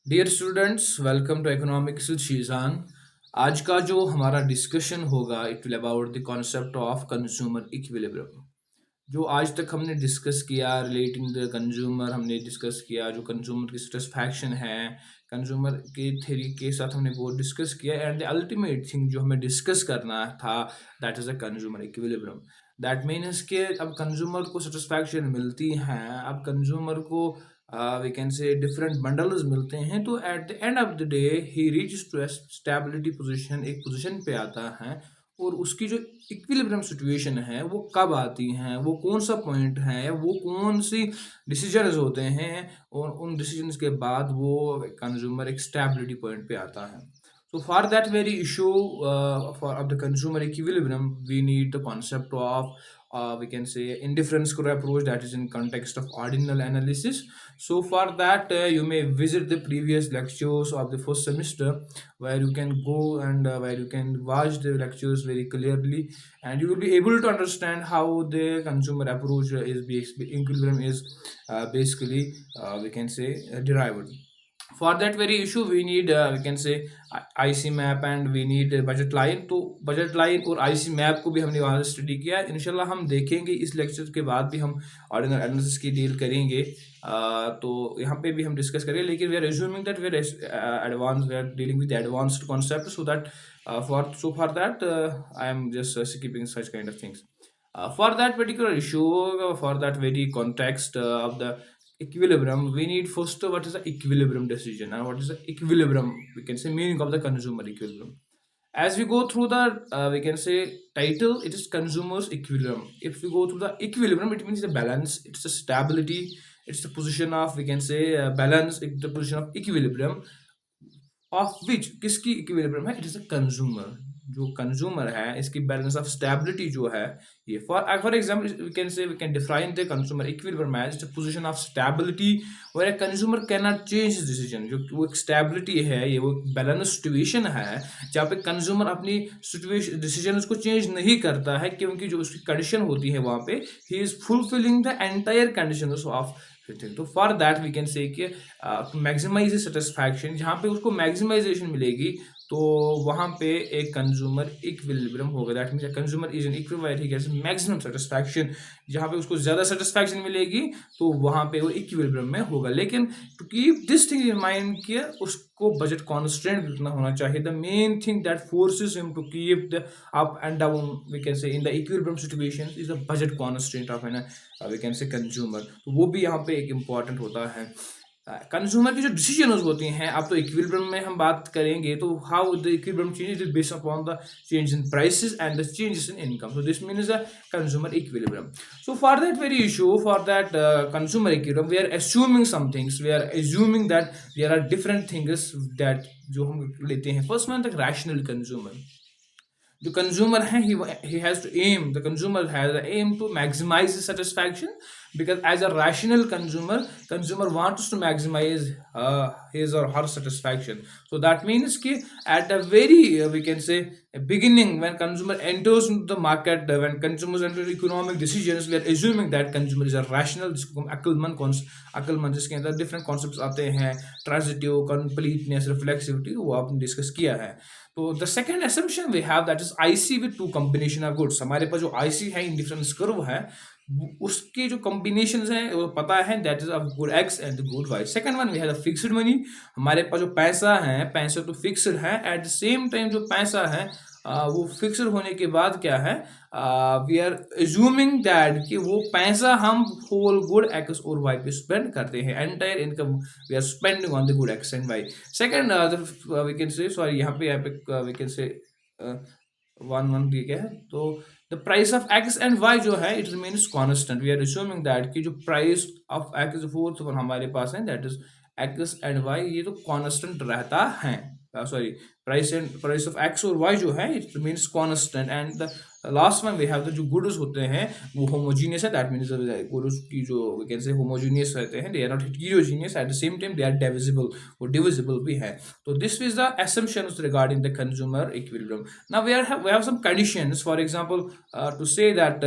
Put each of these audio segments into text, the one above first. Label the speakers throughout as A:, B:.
A: Dear students, welcome to economics with Sheezan. आज का जो हमारा डिस्कशन होगा it will about the concept of consumer equilibrium. जो आज तक हमने डिस्कस किया रिलेटिंग द कंज्यूमर, हमने डिस्कस किया जो कंज्यूमर की सेटिस्फैक्शन है, कंज्यूमर के थ्योरी के साथ हमने वो डिस्कस किया एंड द अल्टीमेट थिंग जो हमें डिस्कस करना था that is a consumer equilibrium. That means कि अब कंज्यूमर को सेटिस्फैक्शन मिलती है, अब कंज्यूमर को we can say different bundles मिलते हैं, तो at the end of the day he reach to stability position, एक पोजीशन पे आता है। और उसकी जो इक्विलिब्रियम सिचुएशन है वो कब आती हैं, वो कौन सा पॉइंट है, वो कौन सी डिसीजंस होते हैं, और उन डिसीजंस के बाद वो कंज्यूमर एक स्टेबिलिटी पॉइंट पे आता है। So for that very issue for of the consumer equilibrium, we need the concept of we can say indifference score approach, that is in context of ordinal analysis. So for that you may visit the previous lectures of the first semester, where you can go and where you can watch the lectures very clearly, and you will be able to understand how the consumer approach equilibrium is basically we can say derived. For that very issue we need we can say IC map and we need budget line। तो budget line और IC map को भी हमने वहाँ से study किया। इंशाल्लाह हम देखेंगे इस लेक्चर के बाद भी हम ऑर्डिनल एनालिसिस की डील करेंगे। तो यहाँ पे भी हम डिस्कस करेंगे, लेकिन we are assuming that we are advance, we are dealing with advanced concept, so that for that I am just skipping such kind of things for that particular issue, for that very context of the equilibrium, we need first what is the equilibrium decision and what is the equilibrium, we can say meaning of the consumer equilibrium. As we go through the we can say title, it is consumers equilibrium. If we go through the equilibrium, it means the balance, it's the stability, it's the position of we can say balance, it's the position of equilibrium of which, किसकी equilibrium है, it is a consumer. जो consumer है इसकी balance of stability जो है ये for example we can say we can define the consumer equilibrium as the position of stability where a consumer can not change decision. जो वो एक stability है, ये वो बैलेंस सिचुएशन है जहाँ पे कंज्यूमर अपनी सिचुएशन डिसीजन को चेंज नहीं करता है, क्योंकि जो उसकी कंडीशन होती है वहाँ पे he is fulfilling the entire condition of. तो for that we can say कि मैक्सिमाइज सेटिस्फैक्शन, जहाँ पे उसको मैक्सिमाइजेशन मिलेगी तो वहाँ पे एक कंज्यूमर इक्विलिब्रियम होगा। That means consumer is an equilibrium, he gets maximum satisfaction. जहाँ पे उसको ज़्यादा सेटिस्फैक्शन मिलेगी तो वहाँ पे वो इक्विलिब्रियम में होगा। लेकिन to keep this thing in mind कि उसको बजट कॉन्स्टेंट कितना होना चाहिए, the main thing that forces him to keep the up and down we can say in the equilibrium situation is the budget constant of an we can say consumer. तो वो भी यहाँ पे एक important होता है। कंज्यूमर की जो डिसीजन होती हैं, अब तो इक्विलिब्रियम में हम बात करेंगे तो how the equilibrium change is based upon the change in prices and the changes in income. So this means the consumer equilibrium. So for that very issue, for that consumer equilibrium, we are assuming some things, we are assuming that there are different things that जो हम लेते हैं। First one the rational consumer. जो consumer है he has to aim, the consumer has the aim to maximize his satisfaction, because as a rational consumer wants to maximize his or her satisfaction. So that means कि at the very we can say beginning, when consumer enters into the market, when consumers enter economic decisions, we are assuming that consumer is a rational, जिसको हम अक्लमंद जिसके अंदर different concepts आते हैं, transitive, completeness, reflexivity, वो आपने discuss किया है। तो the second assumption we have that is IC with two combination of goods. हमारे पास जो आईसी है, इंडिफरेंस कर्व है, उसके जो कॉम्बिनेशन है वो पता है, that is of good X and good Y. Second one we have the fixed money. हमारे पास जो पैसा है, पैसा तो फिक्स्ड है, एट द सेम टाइम जो पैसा है वो फिक्स्ड होने के बाद क्या है, वी आर एज्यूमिंग दैट कि वो पैसा हम होल गुड एक्स और वाई पे स्पेंड करते हैं, entire income we are spending on the good X and Y. Second we can say sorry यहाँ पे वी कैन से वन ठीक है। तो the price of X and Y जो है it remains constant. We are assuming that कि जो price of X fourth one हमारे पास है, that is X and Y, ये तो कॉन्स्टेंट रहता है। सॉरी, प्राइस ऑफ एक्स और वाई जो है it remains constant. And the last one we have the जो गुड्स होते हैं वो होमोजीनियस है, दैट मीन्स गुड्स की जो वी कैन से होमोजीनियस रहते हैं, they are not heterogeneous, at the same time they are divisible, वो डिविजिबल भी है। तो this is the assumptions regarding the consumer equilibrium. Now we have some conditions, for example to say that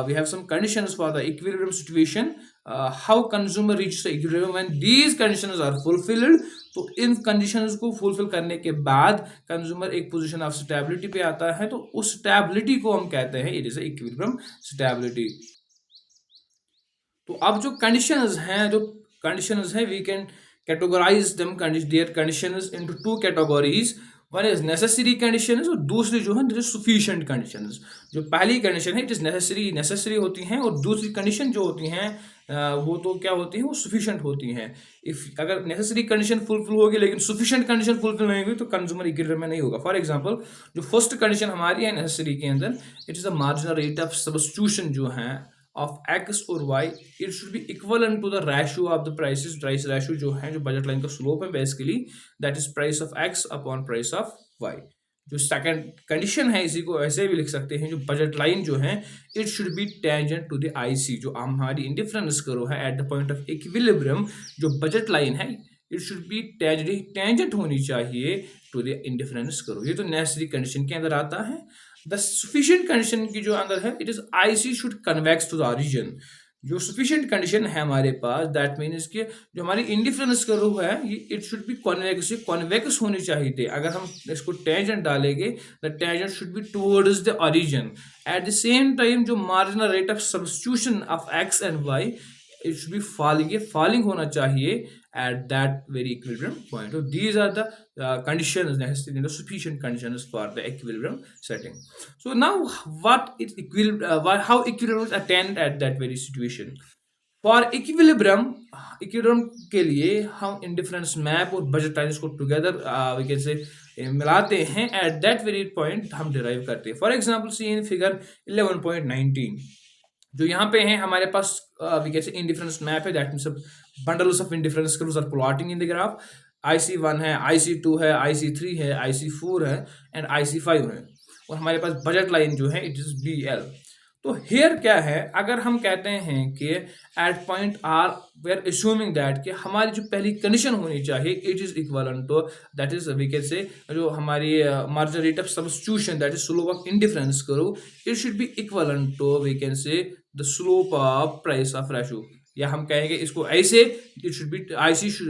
A: we have some conditions for the equilibrium situation how consumer reach the equilibrium when these conditions are fulfilled. तो इन conditions को fulfil करने के बाद consumer एक position of stability पे आता है, तो उस स्टेबिलिटी को हम कहते हैं इट इज इक्विलिब्रियम स्टेबिलिटी। तो अब जो कंडीशंस हैं we can categorise them their conditions into two categories. One is necessary conditions और दूसरी जो है सफिशिएंट कंडीशंस। जो पहली कंडीशन है इट इज नेसेसरी होती हैं, और दूसरी कंडीशन जो होती हैं वो तो क्या होती हैं, वो सफिशिएंट होती हैं। इफ अगर नेसेसरी कंडीशन फुलफिल होगी लेकिन सफिशिएंट कंडीशन फुलफिल नहीं हुई तो कंज्यूमर इक्विलिब्रियम में नहीं होगा। फॉर एग्जांपल जो फर्स्ट कंडीशन हमारी है नेसेसरी के अंदर, it is the marginal rate of substitution जो है of x और y, it should be equivalent to the ratio of the prices। Price ratio जो है, जो बजट लाइन का स्लोप है basically, that is price of x upon price of y। जो second condition है इसी को ऐसे भी लिख सकते हैं, जो बजट लाइन जो है it should be tangent to the IC। जो हमारी इंडिफरेंस करो है at the point of equilibrium, जो बजट लाइन है इट शुड बी टेंजेंट होनी चाहिए टू द इंडिफरेंस करो। ये तो नेसेसरी कंडीशन के अंदर आता है। द सफिशिएंट कंडीशन की जो अंदर है it is IC should convex to the origin. जो सफिशिएंट कंडीशन है हमारे पास, दैट मीन्स कि जो हमारी इंडिफरेंस करो है ये इट शुड बी कॉन्वेक्स होनी चाहिए थी। अगर हम इसको टेंजेंट डालेंगे the tangent should be towards the origin. At the same time जो marginal rate of substitution of x and y it should be falling, ये falling होना चाहिए at that very equilibrium point। So these are the conditions necessary, the sufficient conditions for the equilibrium setting। So now what is how equilibrium is attained at that very situation। For equilibrium के लिए हम indifference map और budget lines को together we can say मिलाते हैं। at that very point हम derive करते हैं। For example see in figure 11.19 जो यहाँ पे है हमारे पास we can say indifference map है, that means bundles of indifference curves are plotting in the graph. IC1 है, IC2 है, IC3 है, IC4 है एंड IC5 है, और हमारे पास बजट लाइन जो है इट इज BL। तो हेयर क्या है, अगर हम कहते हैं कि at point R we are assuming that कि हमारी जो पहली कंडीशन होनी चाहिए it is equivalent to that is we can say जो हमारी marginal rate of substitution that is slope of indifference curve it should be equivalent to we can say the slope of price of ratio. या हम कहेंगे इसको ऐसे, it should be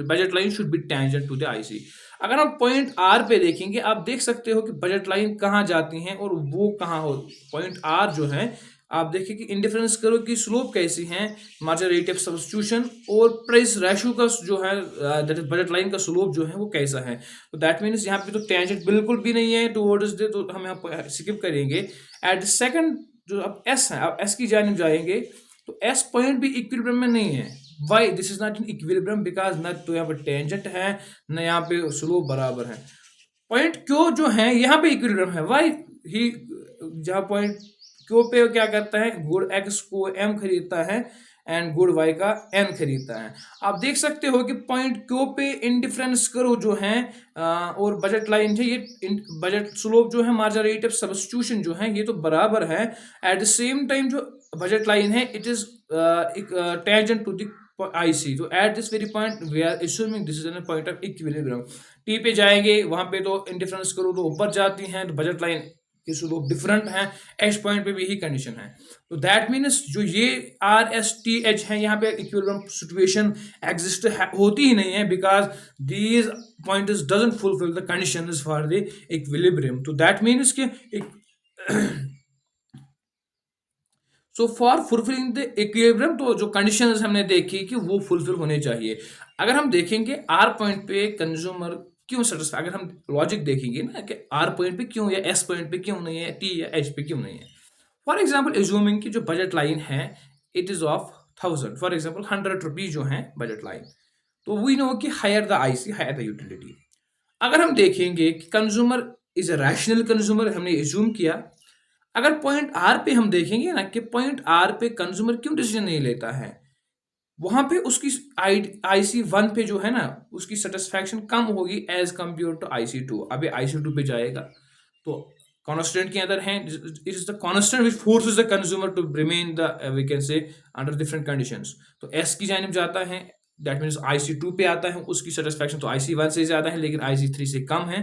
A: budget line should be tangent to the IC। अगर हम point R पे देखेंगे आप देख सकते हो कि बजट लाइन कहाँ जाती हैं और वो कहाँ हो। पॉइंट R जो है आप देखिए कि इंडिफरेंस करो की स्लोप कैसी है, मार्जिनल रेट ऑफ सब्स्टिट्यूशन और प्राइस रेशियो का जो है दैट इज बजट लाइन का स्लोप जो है वो कैसा है। तो दैट मीन्स यहाँ पे तो टेंजेंट बिल्कुल भी नहीं है टुवर्ड्स दे, तो हम यहाँ स्किप करेंगे। एट द सेकंड जो अब S है, अब S की जानिब जाएंगे तो S पॉइंट भी इक्विलिब्रियम में नहीं है। Why this is not in equilibrium, because ना तो यहाँ पे टेंजेंट है ना यहाँ पे स्लोप बराबर है। पॉइंट Q जो है यहाँ पे इक्विलिब्रियम है। वाई ही जहाँ पॉइंट Q पे क्या करता है, गुड X को M खरीदता है एंड गुड Y का N खरीदता है। आप देख सकते हो कि पॉइंट Q पे इंडिफरेंस करो जो है और बजट लाइन है, ये बजट स्लोप जो है मार्जिनल रेट ऑफ सब्स्टिट्यूशन जो है ये तो बराबर है। एट द सेम टाइम जो बजट लाइन है it is tangent to the IC। तो at this very point we are assuming this is an point of equilibrium. T पे जाएंगे वहां पे तो इंडिफरेंस करो तो ऊपर जाती हैं, तो बजट लाइन के स्लोप डिफरेंट है। H पॉइंट पे भी यही कंडीशन है। तो दैट मीन्स जो ये RSTH है यहाँ पे इक्विलिब्रियम सिचुएशन एग्जिस्ट होती ही नहीं है, because these points doesn't fulfil the conditions for the equilibrium. तो दैट मीन्स के so for fulfilling the equilibrium तो जो कंडीशंस हमने देखी कि वो फुलफिल होने चाहिए। अगर हम देखेंगे R पॉइंट पे कंज्यूमर क्यों सेटिस्फाई, अगर हम लॉजिक देखेंगे ना कि R पॉइंट पे क्यों या S पॉइंट पे क्यों नहीं है, T या H पे क्यों नहीं है। फॉर एग्जाम्पल एज्यूमिंग की जो बजट लाइन है it is of 1000, for example 100 rupees जो है बजट लाइन, तो वी नो कि higher the IC higher the utility. अगर हम देखेंगे कि consumer is a rational consumer, हमने एज्यूम किया। अगर पॉइंट R पे हम देखेंगे ना कि पॉइंट R पे कंज्यूमर क्यों डिसीजन नहीं लेता है, वहां पे उसकी IC1 पे जो है ना उसकी सेटिस्फैक्शन कम होगी एज कंपेयर टू IC2। अभी IC2 पे जाएगा तो कांस्टेंट के अंदर है, it is the constant which forces the consumer to remain the we can say under different conditions. तो S की जानिब जाता है, दैट मीन्स IC2 पे आता है, उसकी सेटिस्फैक्शन तो IC1 से ज्यादा है लेकिन IC3 से कम है।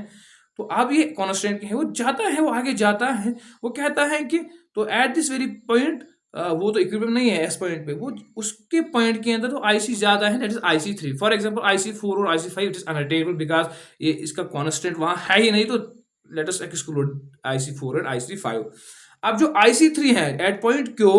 A: तो अब ये कांस्टेंट है वो जाता है, वो आगे जाता है, वो कहता है कि तो एट दिस वेरी पॉइंट वो तो इक्विलिब्रियम नहीं है एस पॉइंट पे, वो उसके पॉइंट के अंदर तो आईसी ज्यादा है, that is IC3। For example IC4 और IC5 it is unattainable because ये इसका कांस्टेंट वहां है ही नहीं, तो लेट अस एक्सक्लूड IC4 और IC5। अब जो IC3 है एट पॉइंट क्यू,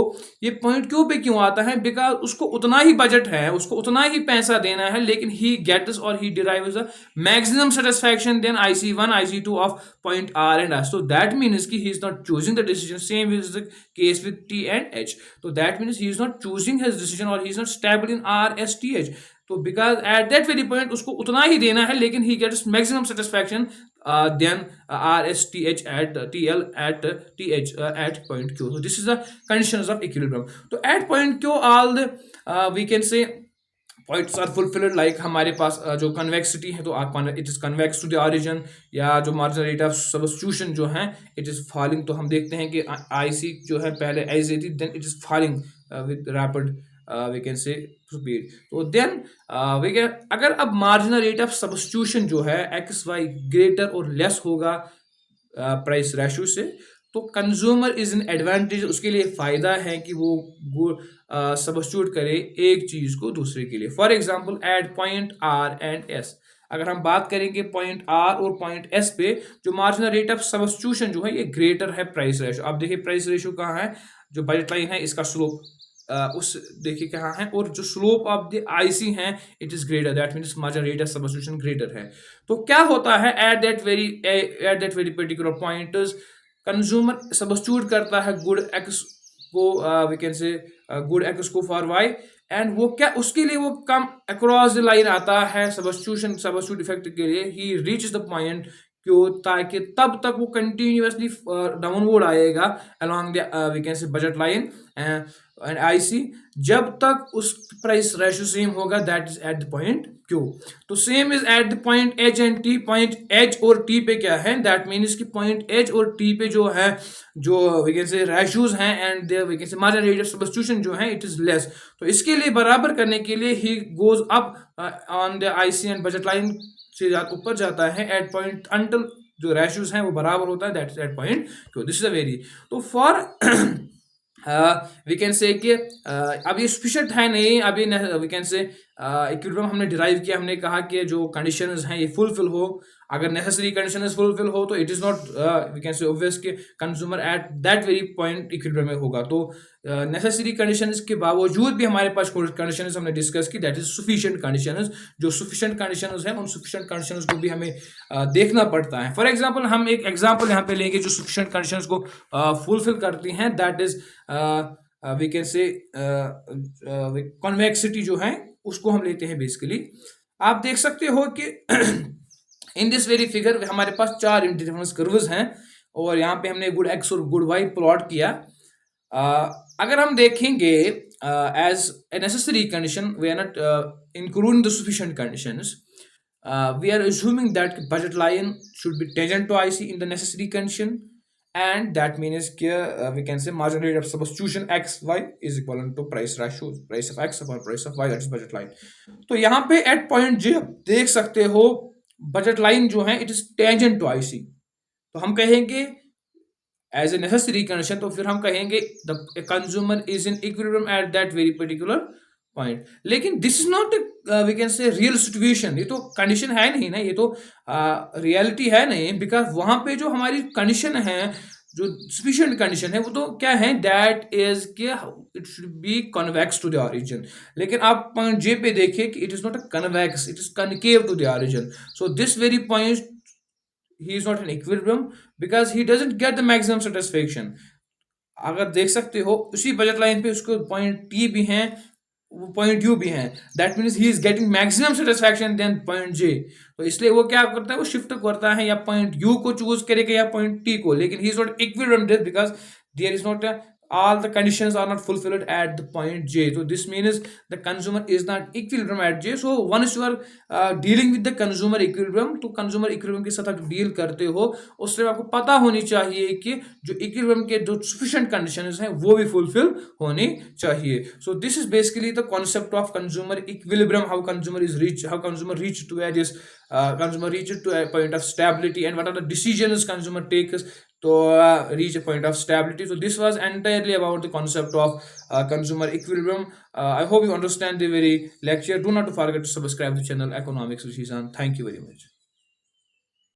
A: ये पॉइंट क्यू पे क्यों आता है? बिकॉज उसको उतना ही बजट है, उसको उतना ही पैसा देना है, लेकिन ही गेट्स और he derives the maximum satisfaction then IC1 IC2 of point R and S। तो दैट मीन्स कि he is not choosing the decision, same is the case with T and H। तो that means he is not choosing his decision और he is not stable in RSTH। तो because at that very point उसको उतना ही देना है, लेकिन he gets maximum satisfaction then RSTH at TL at TH at point Q. So this is the conditions of equilibrium. So at point Q all the we can say points are fulfilled, like हमारे पास जो convexity है तो it is convex to the origin, या जो marginal rate of substitution जो है it is falling. तो हम देखते हैं कि IC जो है पहले ऐसे थी, then it is falling with rapid we can say speed. तो देन वी कैन, अगर अब मार्जिनल रेट ऑफ सब्स्टिट्यूशन जो है XY ग्रेटर और लेस होगा प्राइस रेशो से, तो कंज्यूमर इज इन एडवांटेज, उसके लिए फायदा है कि वो सब्स्टिट्यूट करे एक चीज को दूसरे के लिए। For example at point R and S, अगर हम बात करेंगे पॉइंट R और पॉइंट S पे, जो मार्जिनल रेट ऑफ सब्स्टिट्यूशन जो है ये ग्रेटर है प्राइस रेशो। अब देखिए प्राइस रेशो कहाँ है, जो बजट लाइन है इसका स्लोप उस देखिए कहाँ है, और जो स्लोप ऑफ द IC है it is greater, that means marginal rate of substitution greater है। तो क्या होता है at that very particular point, consumer substitute करता है गुड एक्स को we can say good X को फॉर वाई, एंड वो क्या उसके लिए वो कम अक्रॉस द लाइन आता है सब्स्टिट्यूट इफेक्ट के लिए, ही रीच द पॉइंट क्यों, ताकि तब तक वो कंटिन्यूसली डाउनवर्ड आएगा along the we can say budget line and IC, जब तक उस प्राइस रेशो सेम होगा, that is at the point Q। तो same is at the point H and T। Point H और T पे क्या है, दैट मीन्स कि पॉइंट H और T पे जो है जो वी कैन से रेशोज हैं and there we can say marginal rate of substitution जो है इट इज लेस। तो इसके लिए बराबर करने के लिए he goes up on the IC and budget line से ऊपर जाता है एट पॉइंट अंटिल जो रेशोज हैं वो बराबर होता है, that is at point Q। This is a very, तो फॉर वी कैन से कि अब ये सफिशिएंट है नहीं, अभी वी कैन से इक्विलिब्रियम हमने डिराइव किया, हमने कहा कि जो कंडीशंस हैं ये फुलफिल हो, अगर नेसेसरी कंडीशंस फुलफिल हो तो it is not we can say obvious कि consumer at that very point equilibrium में होगा। तो नेसेसरी कंडीशंस के बावजूद भी हमारे पास कंडीशंस हमने डिस्कस की, दैट इज सफिशिएंट कंडीशंस। जो सफिशिएंट कंडीशंस हैं उन सफिशिएंट कंडीशंस को भी हमें देखना पड़ता है। फॉर एग्जांपल हम एक एग्जांपल यहाँ पे लेंगे जो सफिशिएंट कंडीशंस को फुलफिल करती हैं, that is we can say convexity जो है उसको हम लेते हैं बेसिकली। आप देख सकते हो कि इन दिस वेरी फिगर हमारे पास 4 इंडिफरेंस कर्व्स हैं, और यहाँ पे हमने गुड एक्स और गुड वाई प्लॉट किया। अगर हम देखेंगे as a necessary condition, we are not including the sufficient conditions, we are assuming that budget line should be tangent to IC in the necessary condition, and that means we can say marginal rate of substitution XY is equivalent to price ratio price of X upon price of Y, that is budget line। तो यहाँ पे at point J आप देख सकते हो budget line जो है it is tangent to IC, तो हम कहेंगे एज ए नेसेसरी कंडीशन, तो फिर हम कहेंगे the consumer is in equilibrium at that very particular point. लेकिन this is not we can say real situation, ये तो कंडीशन है नहीं ना, ये तो रियलिटी है नहीं, बिकॉज वहां पे जो हमारी कंडीशन है, जो सफिशिएंट कंडीशन है वो तो क्या है, दैट इज के it should be convex to the origin. लेकिन आप पॉइंट जे पे देखिए कि it is not a convex, it is concave to the origin. So this very point he is not in equilibrium because he doesn't get the maximum satisfaction। अगर देख सकते हो उसी बजट लाइन पे उसको पॉइंट टी भी हैं, point U भी हैं, that means he is getting maximum satisfaction then point J. तो इसलिए वो क्या करता है, वो शिफ्ट करता है या पॉइंट यू को चूज करेगा या पॉइंट टी को, लेकिन he is not equilibrium because there is not all the conditions are not fulfilled at the point J। So this means the consumer is not equilibrium at J। So once you are dealing with the consumer equilibrium, तो consumer equilibrium के साथ आप deal करते हो, उससे आपको पता होनी चाहिए कि जो equilibrium के जो sufficient conditions हैं वो भी fulfill होनी चाहिए। So this is basically the concept of consumer equilibrium, how consumer reach to this consumer reach to a point of stability, and what are the decisions consumer takes to reach a point of stability. So this was entirely about the concept of consumer equilibrium. I hope you understand the very lecture. Do not forget to subscribe to the channel Economics with Shizan. Thank you very much.